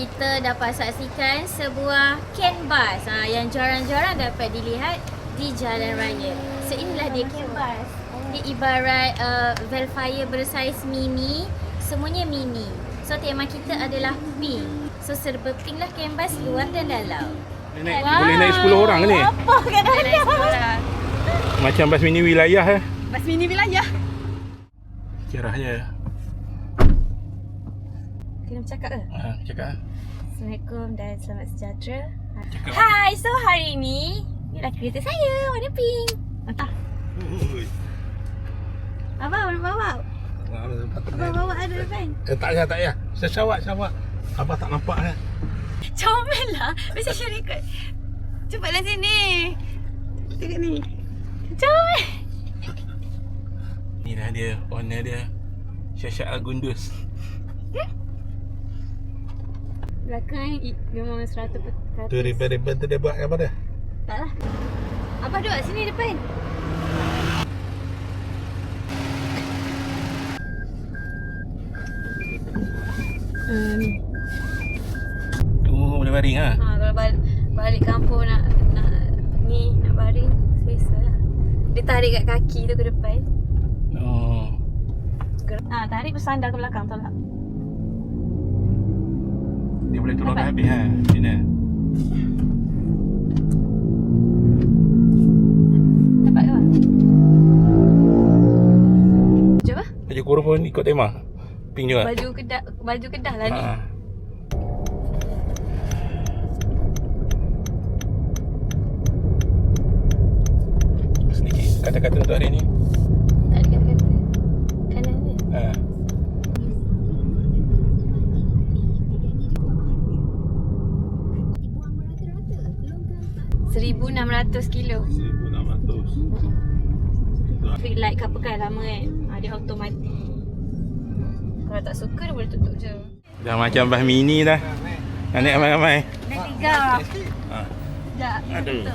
kita dapat saksikan sebuah canvas yang jarang-jarang dapat dilihat di jalan raya. So inilah dia canvas. Dia ibarat Velfire bersaiz mini, semuanya mini. So tema kita adalah pink. So serba pink lah canvas luar dan dalam. Boleh naik 10 orang ke ni? Apa kat dalam? Macam bas mini wilayah Bas mini wilayah. Cerahnya. Kena bercakap ke? Cakap. Assalamualaikum dan selamat sejahtera. Cakap. Hai, so hari ni inilah kereta saya warna pink. Entah. Abang boleh bawa? Abang bawa ada depan. Tak payah. Saya syawak. Abang tak nampak kan? Comel lah. Mesti syarikat. Cepatlah sini. Tengok ni. Comel. Ni dah dia, owner dia. Syashat Al-Gundus. Belakang memang 100%. Tu ribbon tu dia buat apa dah? Tak lah. Abang duduk sini depan. Boleh baring ah. Kalau balik kampung nak baring selesa lah. Dia tarik kat kaki tu ke depan. Oh. Tarik bersandar ke belakang, tolak. Dia boleh turunkan habis sini. Dapat ke? Baju apa? Baju kurung pun ikut tema. Pink juga. Baju kedah lah ni. Sedikit kata-kata untuk hari ni. Tak ada kata-kata. Kanan je. 1,600 kilo. 1,600. Traffic light ke apa kan lama kan. Dia automatik. Kalau tak suka dia boleh tutup je. Dah macam bas mini dah. Nak naik ramai-ramai. Naik 3. Sekejap. Aduh.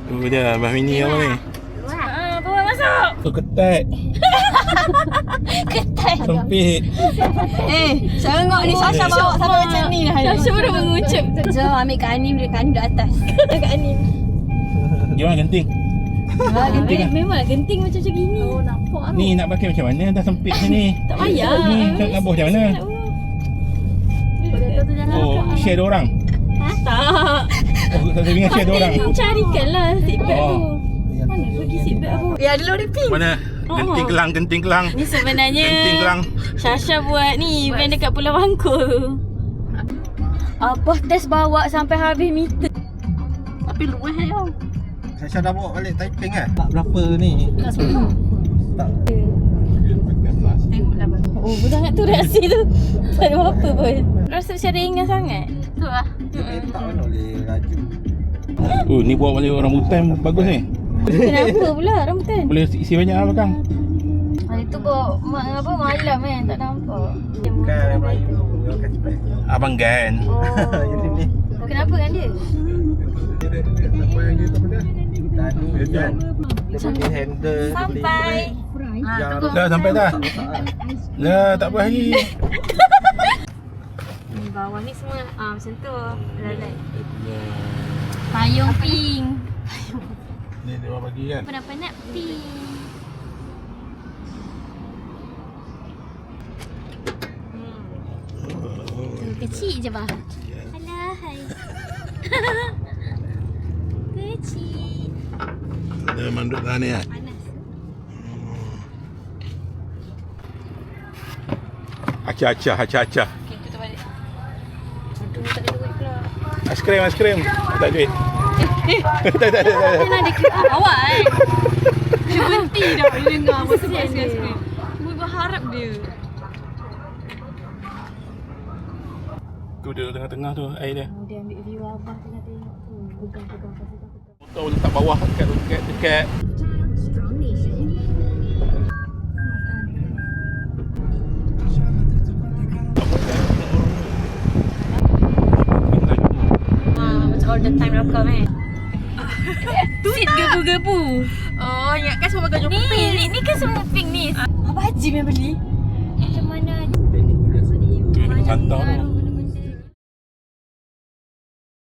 Tu dia bas mini apa ni? Bawa masuk. Tu ketat. Ketat. Sempit. Sengok ni Sasha bawa sampai macam ni dah. Sasha baru mengucap. Jom ambil Kak Anim dia kan duduk atas. Kak Anim. Gimana genting? Memang genting macam gini. Oh nampak Ni nak pakai macam mana? Dah sempit sini. tak payah. Ni nak buat macam mana? Oh, share 2 orang. Tak. Oh, saya ingat share 2 orang. Carikanlah seatbelt tu. Mana pergi seatbelt aku? Ya ada lori pink. Mana? Genting kelang. Ni sebenarnya Genting kelang. Sasha buat ni event dekat Pulau Bangkul. Abah test bawa sampai habis meter. Tapi luas tau. Sasha dah bawa balik Taiping kan? Tak berapa ni. Tak semua. Tak. Tengoklah bang. Oh, sangat tu reaksi tu. Tak ada apa pun. Rasa macam ringan sangat. Tu lah. Dia petak mana boleh laju. Oh, ni bawa balik orang hutan bagus ni. Kenapa pula rambutan? Boleh isi banyak lah belakang. Itu bawa malam kan tak nampak. Kan Melayu tu dia akan cepat. Abang Gan. Oh. Ini. Kenapa kan dia? Apa yang dia tak benda? Dan ni kan. Dia punya handle. Sampai. Dah sampai dah. Dah tak apa lagi. Ni bawah ni semua macam tu. Lalai. Payung pink. Ni dia orang bagi kan. Penat-penat pink. Kecil je bah. Alah hai. Kecil. Dia manduk dah ni kan. Panas. Acah-acah. Okey tutup balik. Aduh tak ada duit pula. Aiskrim. Tak duit. Tak ada. Kan ada kereta awak kan. Dia berhenti dah dia dengar masa aiskrim. Gue berharap dia. Tu dia tengah-tengah tu air dia. Dia ambil view abah tengah tengok tu. Pegang. Motor letak bawah dekat Macam all the time rakam kan. Seat gebu-gebu. Oh, ingatkan semua pakai jumpa pink. Ni kan semua pink ni. Apa Haji yang beli? Macam mana? Hantar tu.